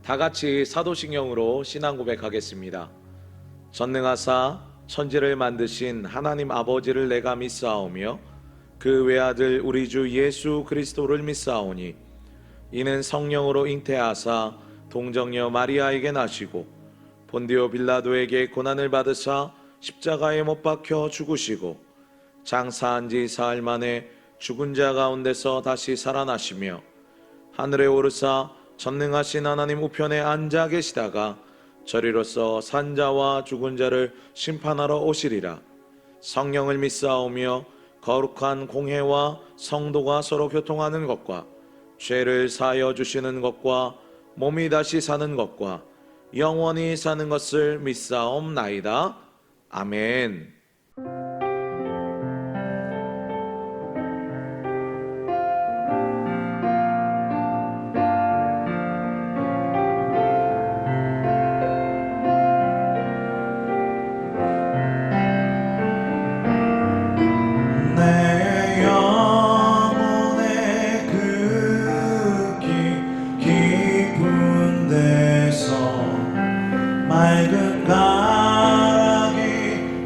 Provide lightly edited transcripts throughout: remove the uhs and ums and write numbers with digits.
다 같이 사도신경으로 신앙 고백하겠습니다. 전능하사 천지를 만드신 하나님 아버지를 내가 믿사오며 그 외아들 우리 주 예수 그리스도를 믿사오니 이는 성령으로 잉태하사 동정녀 마리아에게 나시고 본디오 빌라도에게 고난을 받으사 십자가에 못 박혀 죽으시고 장사한 지 사흘 만에 죽은 자 가운데서 다시 살아나시며 하늘에 오르사 전능하신 하나님 우편에 앉아 계시다가 저리로서 산자와 죽은 자를 심판하러 오시리라. 성령을 믿사오며 거룩한 공회와 성도가 서로 교통하는 것과 죄를 사하여 주시는 것과 몸이 다시 사는 것과 영원히 사는 것을 믿사옵나이다. 아멘. 맑은 가락이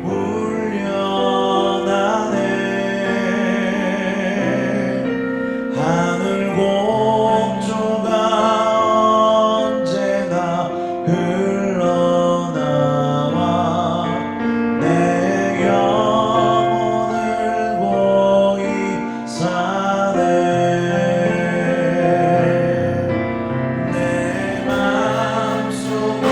울려나네. 하늘 공조가 언제나 흘러나와 내 영혼을 보이 사네. 내 맘속에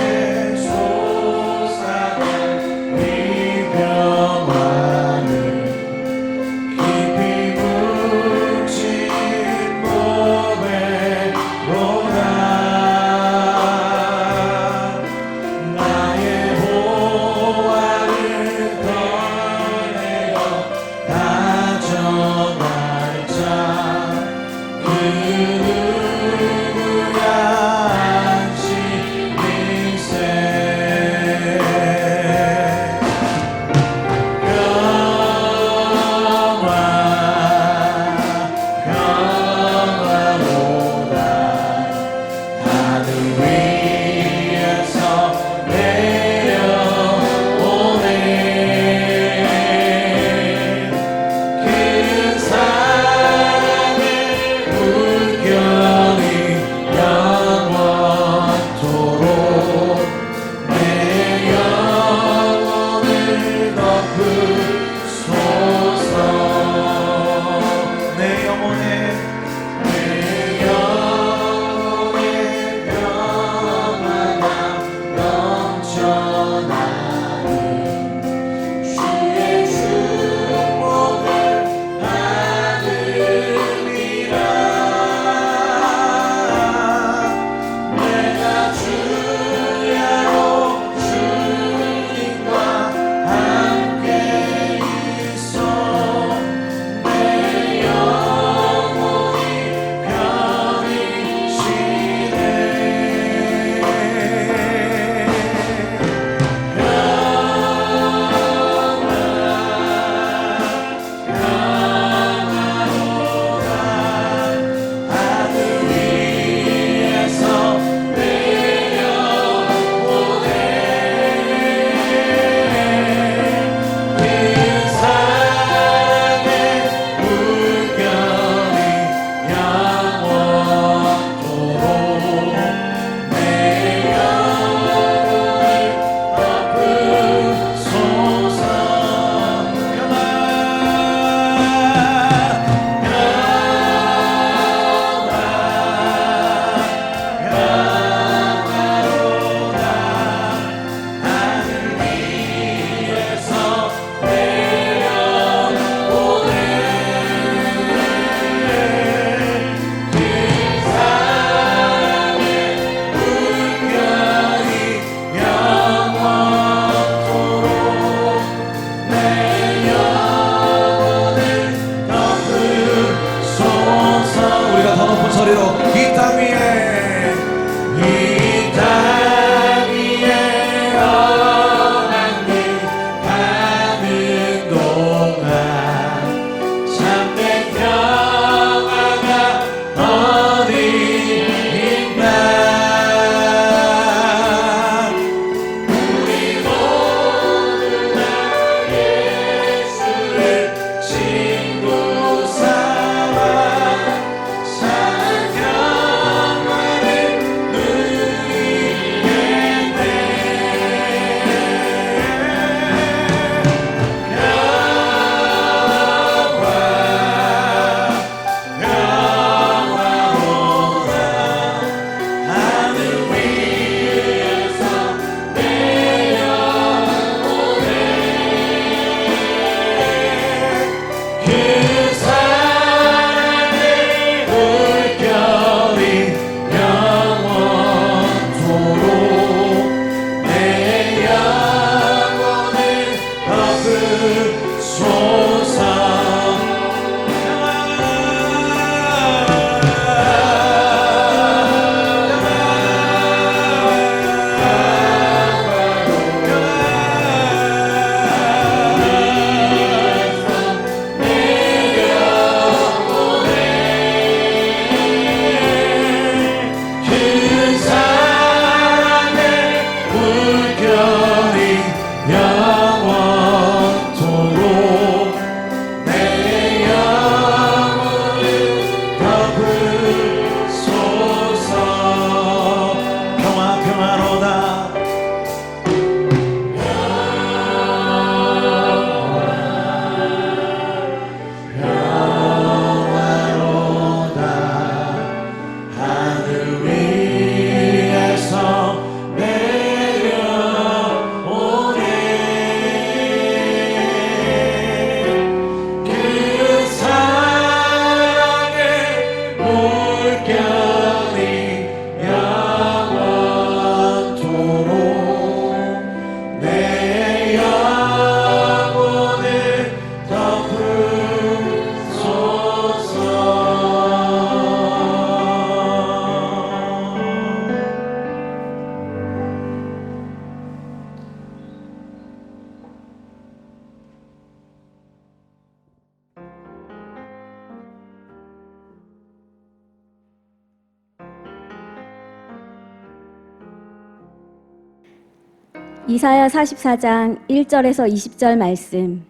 이사야 44장 1절에서 20절 말씀.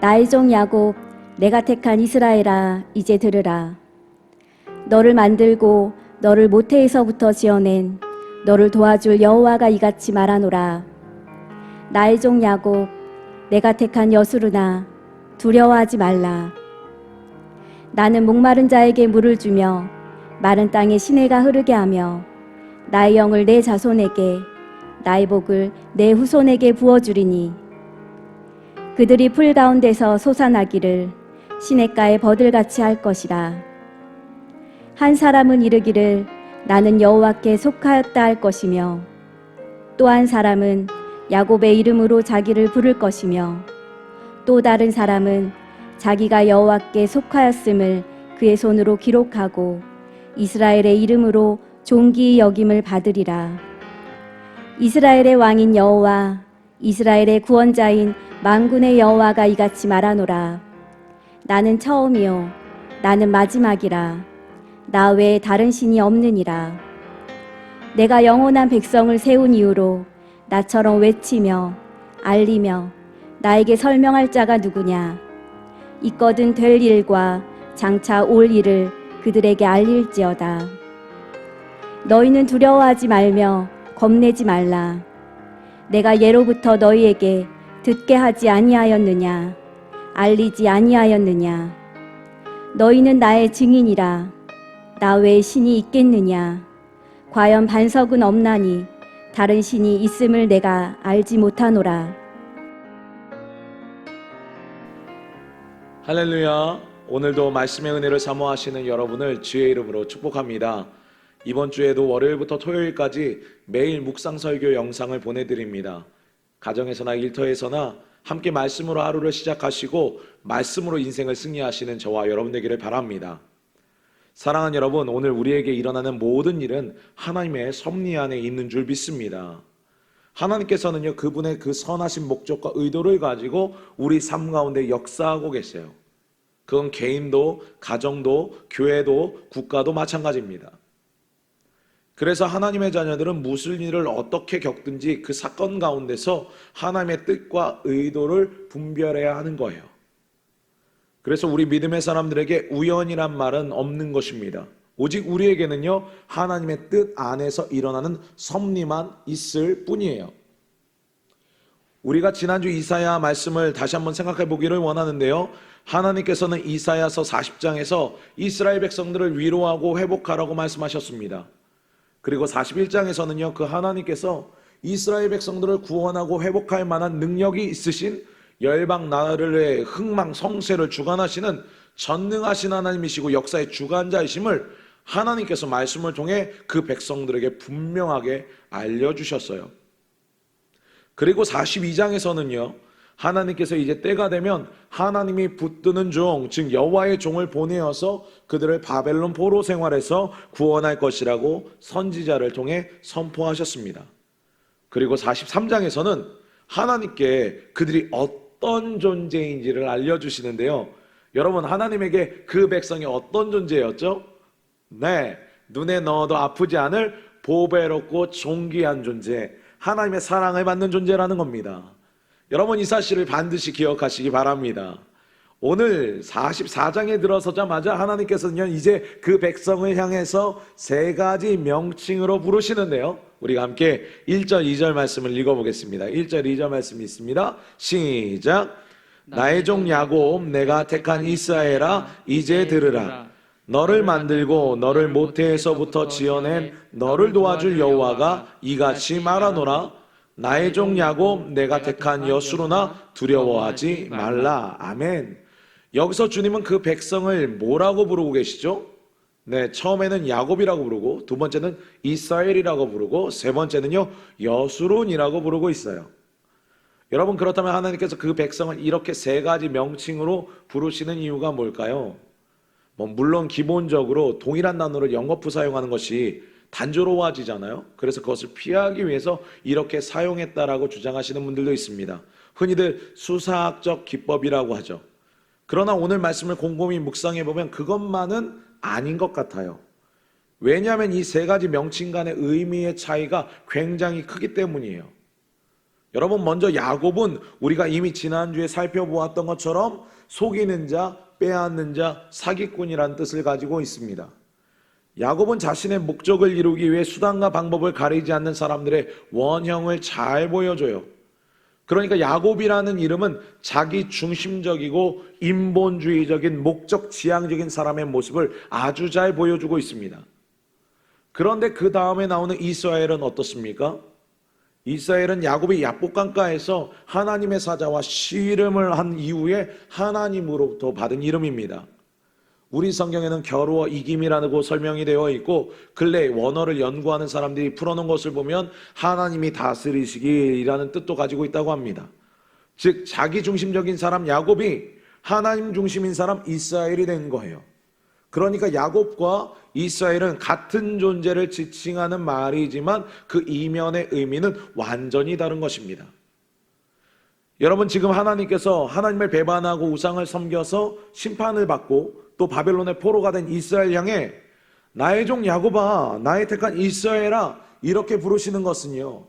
나의 종 야곱, 내가 택한 이스라엘아, 이제 들으라. 너를 만들고 너를 모태에서부터 지어낸 너를 도와줄 여호와가 이같이 말하노라. 나의 종 야곱, 내가 택한 여수르나, 두려워하지 말라. 나는 목마른 자에게 물을 주며 마른 땅에 시내가 흐르게 하며 나의 영을 내 자손에게, 나의 복을 내 후손에게 부어주리니 그들이 풀 가운데서 솟아나기를 시냇가에 버들같이 할 것이라. 한 사람은 이르기를 나는 여호와께 속하였다 할 것이며 또 한 사람은 야곱의 이름으로 자기를 부를 것이며 또 다른 사람은 자기가 여호와께 속하였음을 그의 손으로 기록하고 이스라엘의 이름으로 존귀히 여김을 받으리라. 이스라엘의 왕인 여호와, 이스라엘의 구원자인 만군의 여호와가 이같이 말하노라. 나는 처음이요 나는 마지막이라. 나 외에 다른 신이 없느니라. 내가 영원한 백성을 세운 이후로 나처럼 외치며 알리며 나에게 설명할 자가 누구냐. 있거든 될 일과 장차 올 일을 그들에게 알릴지어다. 너희는 두려워하지 말며 겁내지 말라. 내가 예로부터 너희에게 듣게 하지 아니하였느냐, 알리지 아니하였느냐. 너희는 나의 증인이라. 나 외에 신이 있겠느냐. 과연 반석은 없나니 다른 신이 있음을 내가 알지 못하노라. 할렐루야. 오늘도 말씀의 은혜를 사모하시는 여러분을 주의 이름으로 축복합니다. 이번 주에도 월요일부터 토요일까지 매일 묵상 설교 영상을 보내드립니다. 가정에서나 일터에서나 함께 말씀으로 하루를 시작하시고 말씀으로 인생을 승리하시는 저와 여러분 되기를 바랍니다. 사랑하는 여러분, 오늘 우리에게 일어나는 모든 일은 하나님의 섭리 안에 있는 줄 믿습니다. 하나님께서는요, 그분의 그 선하신 목적과 의도를 가지고 우리 삶 가운데 역사하고 계세요. 그건 개인도, 가정도, 교회도, 국가도 마찬가지입니다. 그래서 하나님의 자녀들은 무슨 일을 어떻게 겪든지 그 사건 가운데서 하나님의 뜻과 의도를 분별해야 하는 거예요. 그래서 우리 믿음의 사람들에게 우연이란 말은 없는 것입니다. 오직 우리에게는요, 하나님의 뜻 안에서 일어나는 섭리만 있을 뿐이에요. 우리가 지난주 이사야 말씀을 다시 한번 생각해 보기를 원하는데요, 하나님께서는 이사야서 40장에서 이스라엘 백성들을 위로하고 회복하라고 말씀하셨습니다. 그리고 41장에서는요, 그 하나님께서 이스라엘 백성들을 구원하고 회복할 만한 능력이 있으신 열방 나라의 흥망 성쇠를 주관하시는 전능하신 하나님이시고 역사의 주관자이심을 하나님께서 말씀을 통해 그 백성들에게 분명하게 알려주셨어요. 그리고 42장에서는요, 하나님께서 이제 때가 되면 하나님이 붙드는 종, 즉 여호와의 종을 보내어서 그들을 바벨론 포로 생활에서 구원할 것이라고 선지자를 통해 선포하셨습니다. 그리고 43장에서는 하나님께 그들이 어떤 존재인지를 알려주시는데요, 여러분, 하나님에게 그 백성이 어떤 존재였죠? 네, 눈에 넣어도 아프지 않을 보배롭고 존귀한 존재, 하나님의 사랑을 받는 존재라는 겁니다. 여러분, 이 사실을 반드시 기억하시기 바랍니다. 오늘 44장에 들어서자마자 하나님께서는 이제 그 백성을 향해서 세 가지 명칭으로 부르시는데요, 우리가 함께 1절 2절 말씀을 읽어보겠습니다. 1절 2절 말씀이 있습니다. 시작. 나의 종 야곱, 내가 택한 이스라엘아, 이제 들으라. 너를 만들고 너를 모태에서부터 지어낸 너를 도와줄 여호와가 이같이 말하노라. 나의 종 야곱, 내가 택한 여수로나 두려워하지 말라. 아멘. 여기서 주님은 그 백성을 뭐라고 부르고 계시죠? 네, 처음에는 야곱이라고 부르고, 두 번째는 이스라엘이라고 부르고, 세 번째는요, 여수론이라고 부르고 있어요. 여러분, 그렇다면 하나님께서 그 백성을 이렇게 세 가지 명칭으로 부르시는 이유가 뭘까요? 물론 기본적으로 동일한 단어를 영어프 사용하는 것이 단조로워지잖아요. 그래서 그것을 피하기 위해서 이렇게 사용했다라고 주장하시는 분들도 있습니다. 흔히들 수사학적 기법이라고 하죠. 그러나 오늘 말씀을 곰곰이 묵상해 보면 그것만은 아닌 것 같아요. 왜냐하면 이 세 가지 명칭 간의 의미의 차이가 굉장히 크기 때문이에요. 여러분, 먼저 야곱은 우리가 이미 지난주에 살펴보았던 것처럼 속이는 자, 빼앗는 자, 사기꾼이라는 뜻을 가지고 있습니다. 야곱은 자신의 목적을 이루기 위해 수단과 방법을 가리지 않는 사람들의 원형을 잘 보여줘요. 그러니까 야곱이라는 이름은 자기 중심적이고 인본주의적인 목적 지향적인 사람의 모습을 아주 잘 보여주고 있습니다. 그런데 그 다음에 나오는 이스라엘은 어떻습니까? 이스라엘은 야곱이 야복강가에서 하나님의 사자와 씨름을 한 이후에 하나님으로부터 받은 이름입니다. 우리 성경에는 겨루어 이김이라고 설명이 되어 있고, 근래 원어를 연구하는 사람들이 풀어놓은 것을 보면 하나님이 다스리시기라는 뜻도 가지고 있다고 합니다. 즉 자기 중심적인 사람 야곱이 하나님 중심인 사람 이스라엘이 된 거예요. 그러니까 야곱과 이스라엘은 같은 존재를 지칭하는 말이지만 그 이면의 의미는 완전히 다른 것입니다. 여러분, 지금 하나님께서 하나님을 배반하고 우상을 섬겨서 심판을 받고 또 바벨론의 포로가 된 이스라엘 향해 나의 종 야곱아, 나의 택한 이스라엘아, 이렇게 부르시는 것은요,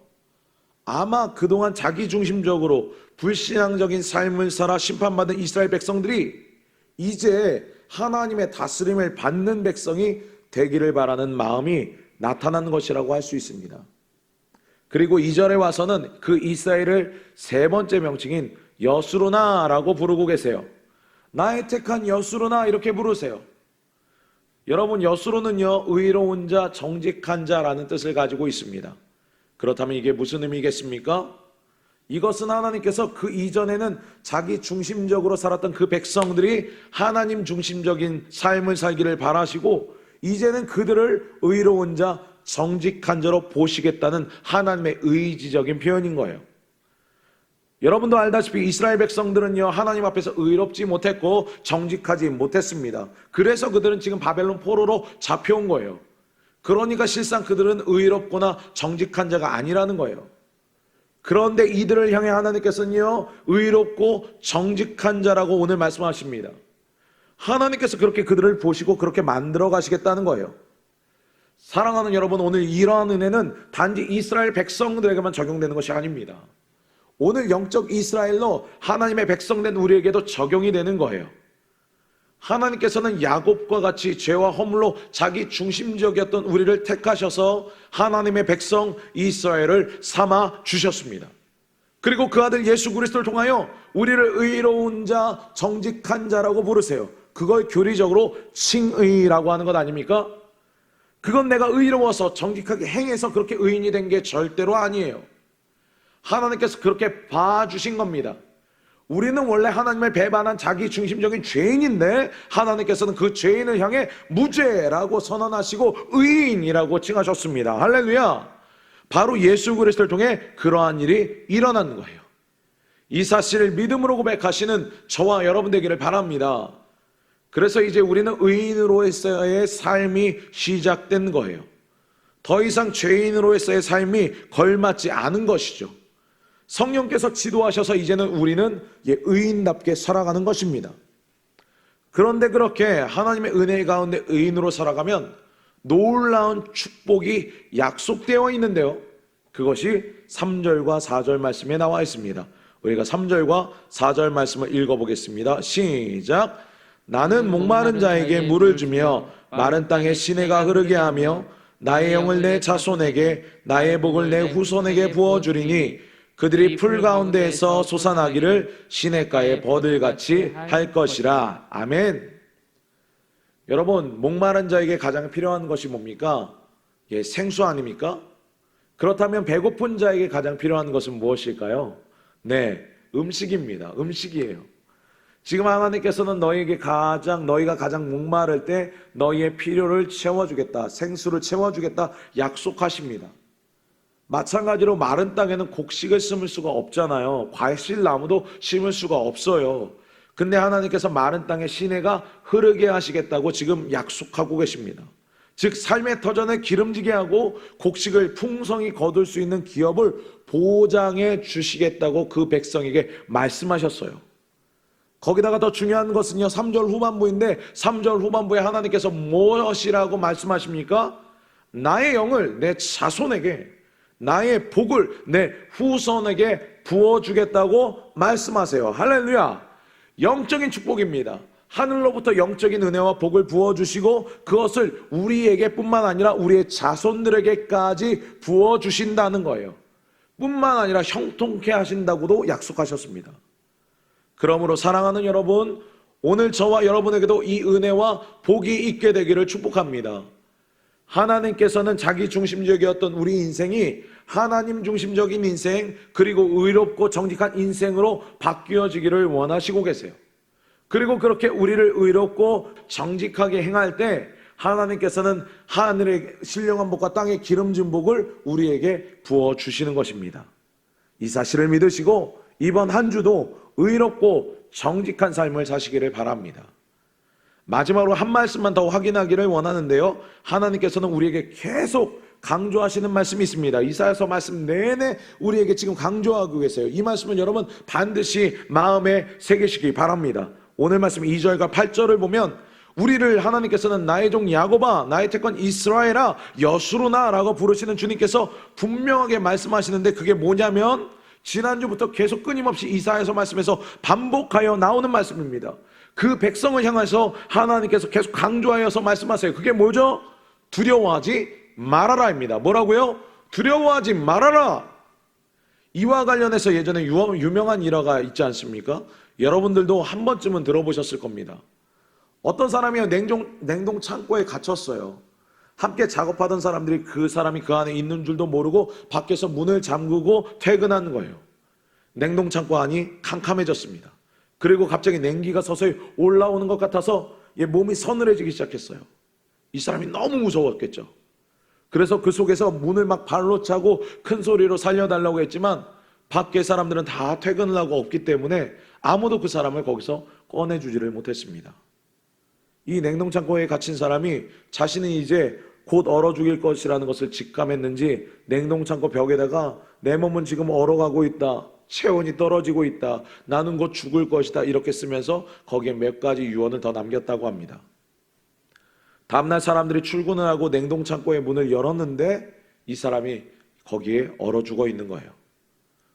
아마 그동안 자기중심적으로 불신앙적인 삶을 살아 심판받은 이스라엘 백성들이 이제 하나님의 다스림을 받는 백성이 되기를 바라는 마음이 나타나는 것이라고 할 수 있습니다. 그리고 2절에 와서는 그 이스라엘을 세 번째 명칭인 여수르나라고 부르고 계세요. 나의 택한 여수르나, 이렇게 부르세요. 여러분, 여수르는요, 의로운 자, 정직한 자라는 뜻을 가지고 있습니다. 그렇다면 이게 무슨 의미겠습니까? 이것은 하나님께서 그 이전에는 자기 중심적으로 살았던 그 백성들이 하나님 중심적인 삶을 살기를 바라시고, 이제는 그들을 의로운 자, 정직한 자로 보시겠다는 하나님의 의지적인 표현인 거예요. 여러분도 알다시피 이스라엘 백성들은요, 하나님 앞에서 의롭지 못했고 정직하지 못했습니다. 그래서 그들은 지금 바벨론 포로로 잡혀온 거예요. 그러니까 실상 그들은 의롭거나 정직한 자가 아니라는 거예요. 그런데 이들을 향해 하나님께서는요, 의롭고 정직한 자라고 오늘 말씀하십니다. 하나님께서 그렇게 그들을 보시고 그렇게 만들어 가시겠다는 거예요. 사랑하는 여러분, 오늘 이러한 은혜는 단지 이스라엘 백성들에게만 적용되는 것이 아닙니다. 오늘 영적 이스라엘로 하나님의 백성된 우리에게도 적용이 되는 거예요. 하나님께서는 야곱과 같이 죄와 허물로 자기 중심적이었던 우리를 택하셔서 하나님의 백성 이스라엘을 삼아 주셨습니다. 그리고 그 아들 예수 그리스도를 통하여 우리를 의로운 자, 정직한 자라고 부르세요. 그걸 교리적으로 칭의라고 하는 것 아닙니까? 그건 내가 의로워서 정직하게 행해서 그렇게 의인이 된 게 절대로 아니에요. 하나님께서 그렇게 봐주신 겁니다. 우리는 원래 하나님을 배반한 자기 중심적인 죄인인데 하나님께서는 그 죄인을 향해 무죄라고 선언하시고 의인이라고 칭하셨습니다. 할렐루야. 바로 예수 그리스도를 통해 그러한 일이 일어난 거예요. 이 사실을 믿음으로 고백하시는 저와 여러분 되기를 바랍니다. 그래서 이제 우리는 의인으로서의 삶이 시작된 거예요. 더 이상 죄인으로서의 삶이 걸맞지 않은 것이죠. 성령께서 지도하셔서 이제는 우리는 의인답게 살아가는 것입니다. 그런데 그렇게 하나님의 은혜 가운데 의인으로 살아가면 놀라운 축복이 약속되어 있는데요, 그것이 3절과 4절 말씀에 나와 있습니다. 우리가 3절과 4절 말씀을 읽어보겠습니다. 시작. 나는 목마른 자에게 물을 주며 마른 땅에 시내가 흐르게 하며 나의 영을 내 자손에게 나의 복을 내 후손에게 부어주리니 그들이 풀 가운데에서 솟아나기를 시냇가에 버들같이 할 것이라. 아멘. 여러분, 목마른 자에게 가장 필요한 것이 뭡니까? 생수 아닙니까? 그렇다면 배고픈 자에게 가장 필요한 것은 무엇일까요? 네, 음식입니다. 음식이에요. 지금 하나님께서는 너희가 가장 목마를 때 너희의 필요를 채워주겠다, 생수를 채워주겠다 약속하십니다. 마찬가지로 마른 땅에는 곡식을 심을 수가 없잖아요. 과실나무도 심을 수가 없어요. 근데 하나님께서 마른 땅에 시내가 흐르게 하시겠다고 지금 약속하고 계십니다. 즉 삶의 터전을 기름지게 하고 곡식을 풍성히 거둘 수 있는 기업을 보장해 주시겠다고 그 백성에게 말씀하셨어요. 거기다가 더 중요한 것은요, 3절 후반부인데 3절 후반부에 하나님께서 무엇이라고 말씀하십니까? 나의 영을 내 자손에게, 나의 복을 내 후손에게 부어주겠다고 말씀하세요. 할렐루야. 영적인 축복입니다. 하늘로부터 영적인 은혜와 복을 부어주시고 그것을 우리에게 뿐만 아니라 우리의 자손들에게까지 부어주신다는 거예요. 뿐만 아니라 형통케 하신다고도 약속하셨습니다. 그러므로 사랑하는 여러분, 오늘 저와 여러분에게도 이 은혜와 복이 있게 되기를 축복합니다. 하나님께서는 자기 중심적이었던 우리 인생이 하나님 중심적인 인생, 그리고 의롭고 정직한 인생으로 바뀌어지기를 원하시고 계세요. 그리고 그렇게 우리를 의롭고 정직하게 행할 때 하나님께서는 하늘의 신령한 복과 땅의 기름진 복을 우리에게 부어주시는 것입니다. 이 사실을 믿으시고 이번 한 주도 의롭고 정직한 삶을 사시기를 바랍니다. 마지막으로 한 말씀만 더 확인하기를 원하는데요, 하나님께서는 우리에게 계속 강조하시는 말씀이 있습니다. 이사야서 말씀 내내 우리에게 지금 강조하고 계세요. 이 말씀을 여러분 반드시 마음에 새기시기 바랍니다. 오늘 말씀 2절과 8절을 보면 우리를 하나님께서는 나의 종 야곱아, 나의 택한 이스라엘아, 여수르나 라고 부르시는 주님께서 분명하게 말씀하시는데, 그게 뭐냐면 지난주부터 계속 끊임없이 이사야서 말씀에서 반복하여 나오는 말씀입니다. 그 백성을 향해서 하나님께서 계속 강조하여서 말씀하세요. 그게 뭐죠? 두려워하지 말아라입니다. 뭐라고요? 두려워하지 말아라. 이와 관련해서 예전에 유명한 일화가 있지 않습니까? 여러분들도 한 번쯤은 들어보셨을 겁니다. 어떤 사람이 냉동 창고에 갇혔어요. 함께 작업하던 사람들이 그 사람이 그 안에 있는 줄도 모르고 밖에서 문을 잠그고 퇴근한 거예요. 냉동 창고 안이 캄캄해졌습니다. 그리고 갑자기 냉기가 서서히 올라오는 것 같아서 몸이 서늘해지기 시작했어요. 이 사람이 너무 무서웠겠죠. 그래서 그 속에서 문을 막 발로 차고 큰 소리로 살려달라고 했지만 밖에 사람들은 다 퇴근을 하고 없기 때문에 아무도 그 사람을 거기서 꺼내주지를 못했습니다. 이 냉동창고에 갇힌 사람이 자신이 이제 곧 얼어 죽일 것이라는 것을 직감했는지 냉동창고 벽에다가 내 몸은 지금 얼어가고 있다, 체온이 떨어지고 있다, 나는 곧 죽을 것이다, 이렇게 쓰면서 거기에 몇 가지 유언을 더 남겼다고 합니다. 다음날 사람들이 출근을 하고 냉동창고의 문을 열었는데 이 사람이 거기에 얼어 죽어 있는 거예요.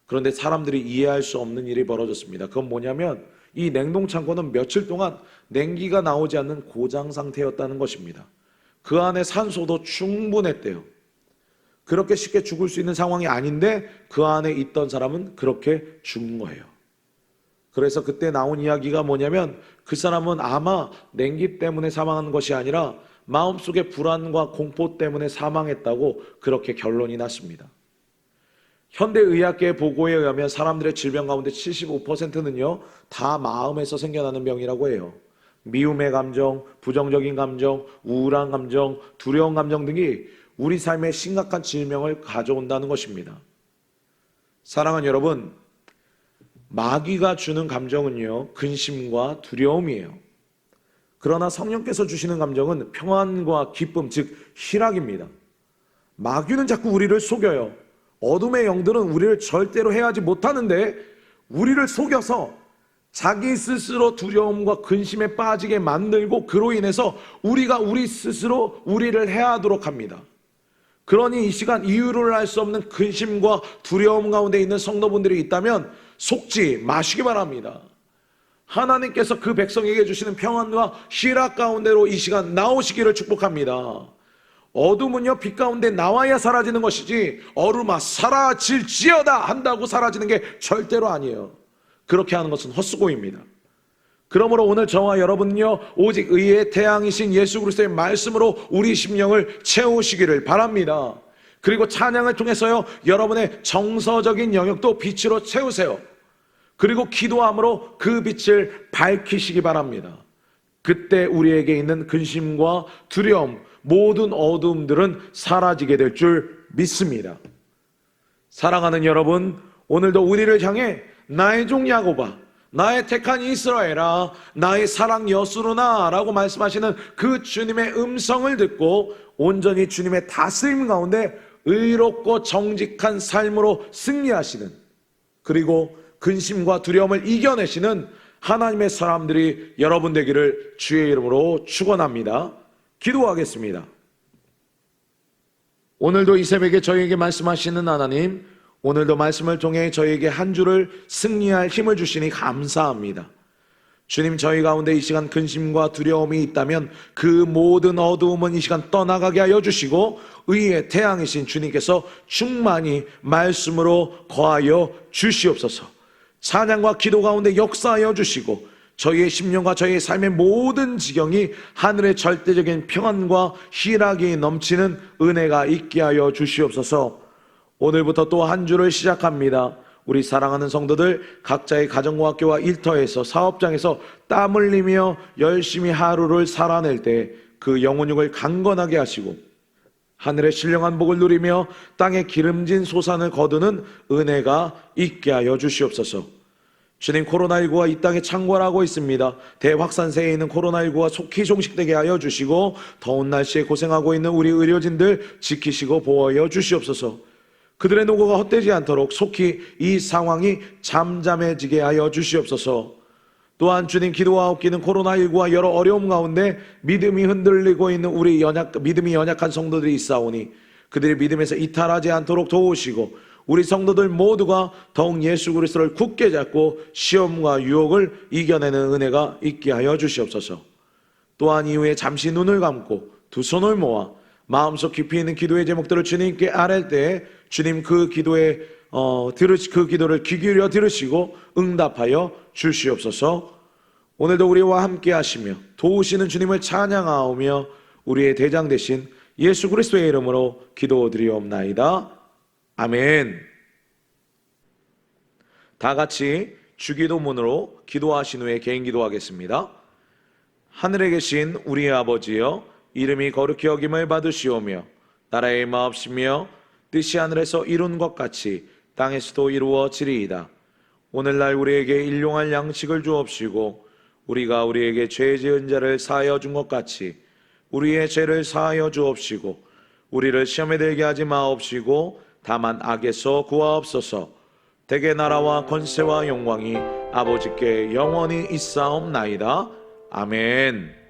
그런데 사람들이 이해할 수 없는 일이 벌어졌습니다. 그건 뭐냐면 이 냉동창고는 며칠 동안 냉기가 나오지 않는 고장 상태였다는 것입니다. 그 안에 산소도 충분했대요. 그렇게 쉽게 죽을 수 있는 상황이 아닌데 그 안에 있던 사람은 그렇게 죽은 거예요. 그래서 그때 나온 이야기가 뭐냐면 그 사람은 아마 냉기 때문에 사망한 것이 아니라 마음속의 불안과 공포 때문에 사망했다고 그렇게 결론이 났습니다. 현대의학계의 보고에 의하면 사람들의 질병 가운데 75%는요 다 마음에서 생겨나는 병이라고 해요. 미움의 감정, 부정적인 감정, 우울한 감정, 두려운 감정 등이 우리 삶에 심각한 질병을 가져온다는 것입니다. 사랑하는 여러분, 마귀가 주는 감정은요 근심과 두려움이에요. 그러나 성령께서 주시는 감정은 평안과 기쁨, 즉 희락입니다. 마귀는 자꾸 우리를 속여요. 어둠의 영들은 우리를 절대로 해하지 못하는데 우리를 속여서 자기 스스로 두려움과 근심에 빠지게 만들고 그로 인해서 우리가 우리 스스로 우리를 해하도록 합니다. 그러니 이 시간 이유를 알 수 없는 근심과 두려움 가운데 있는 성도분들이 있다면 속지 마시기 바랍니다. 하나님께서 그 백성에게 주시는 평안과 희락 가운데로 이 시간 나오시기를 축복합니다. 어둠은요 빛 가운데 나와야 사라지는 것이지 어루마 사라질지어다 한다고 사라지는 게 절대로 아니에요. 그렇게 하는 것은 헛수고입니다. 그러므로 오늘 저와 여러분은요 오직 의의 태양이신 예수 그리스도의 말씀으로 우리 심령을 채우시기를 바랍니다. 그리고 찬양을 통해서요 여러분의 정서적인 영역도 빛으로 채우세요. 그리고 기도함으로 그 빛을 밝히시기 바랍니다. 그때 우리에게 있는 근심과 두려움, 모든 어둠들은 사라지게 될 줄 믿습니다. 사랑하는 여러분, 오늘도 우리를 향해 나의 종 야곱아, 나의 택한 이스라엘아, 나의 사랑 여수르나 라고 말씀하시는 그 주님의 음성을 듣고 온전히 주님의 다스림 가운데 의롭고 정직한 삶으로 승리하시는, 그리고 근심과 두려움을 이겨내시는 하나님의 사람들이 여러분 되기를 주의 이름으로 축원합니다. 기도하겠습니다. 오늘도 이 새벽에 저희에게 말씀하시는 하나님, 오늘도 말씀을 통해 저희에게 한 주를 승리할 힘을 주시니 감사합니다. 주님, 저희 가운데 이 시간 근심과 두려움이 있다면 그 모든 어두움은 이 시간 떠나가게 하여 주시고 의의 태양이신 주님께서 충만히 말씀으로 거하여 주시옵소서. 찬양과 기도 가운데 역사하여 주시고 저희의 심령과 저희의 삶의 모든 지경이 하늘의 절대적인 평안과 희락이 넘치는 은혜가 있게 하여 주시옵소서. 오늘부터 또 한 주를 시작합니다. 우리 사랑하는 성도들 각자의 가정과 학교와 일터에서 사업장에서 땀 흘리며 열심히 하루를 살아낼 때 그 영혼육을 강건하게 하시고 하늘의 신령한 복을 누리며 땅의 기름진 소산을 거두는 은혜가 있게 하여 주시옵소서. 주님, 코로나19가 이 땅에 창궐하고 있습니다. 대확산세에 있는 코로나19가 속히 종식되게 하여 주시고 더운 날씨에 고생하고 있는 우리 의료진들 지키시고 보호하여 주시옵소서. 그들의 노고가 헛되지 않도록 속히 이 상황이 잠잠해지게 하여 주시옵소서. 또한 주님, 기도하옵기는 코로나19와 여러 어려움 가운데 믿음이 흔들리고 있는 우리 믿음이 연약한 성도들이 있사오니 그들의 믿음에서 이탈하지 않도록 도우시고 우리 성도들 모두가 더욱 예수 그리스도를 굳게 잡고 시험과 유혹을 이겨내는 은혜가 있게 하여 주시옵소서. 또한 이후에 잠시 눈을 감고 두 손을 모아 마음속 깊이 있는 기도의 제목들을 주님께 아랠 때 주님 그 기도를 귀 기울여 들으시고 응답하여 주시옵소서. 오늘도 우리와 함께 하시며 도우시는 주님을 찬양하오며 우리의 대장 되신 예수 그리스도의 이름으로 기도드리옵나이다. 아멘. 다 같이 주기도문으로 기도하신 후에 개인 기도하겠습니다. 하늘에 계신 우리의 아버지여, 이름이 거룩히 여김을 받으시오며 나라의 마옵시며 뜻이 하늘에서 이룬 것 같이 땅에서도 이루어지리이다. 오늘날 우리에게 일용할 양식을 주옵시고 우리가 우리에게 죄 지은 자를 사하여 준 것 같이 우리의 죄를 사하여 주옵시고 우리를 시험에 들게 하지 마옵시고 다만 악에서 구하옵소서. 대개 나라와 권세와 영광이 아버지께 영원히 있사옵나이다. 아멘.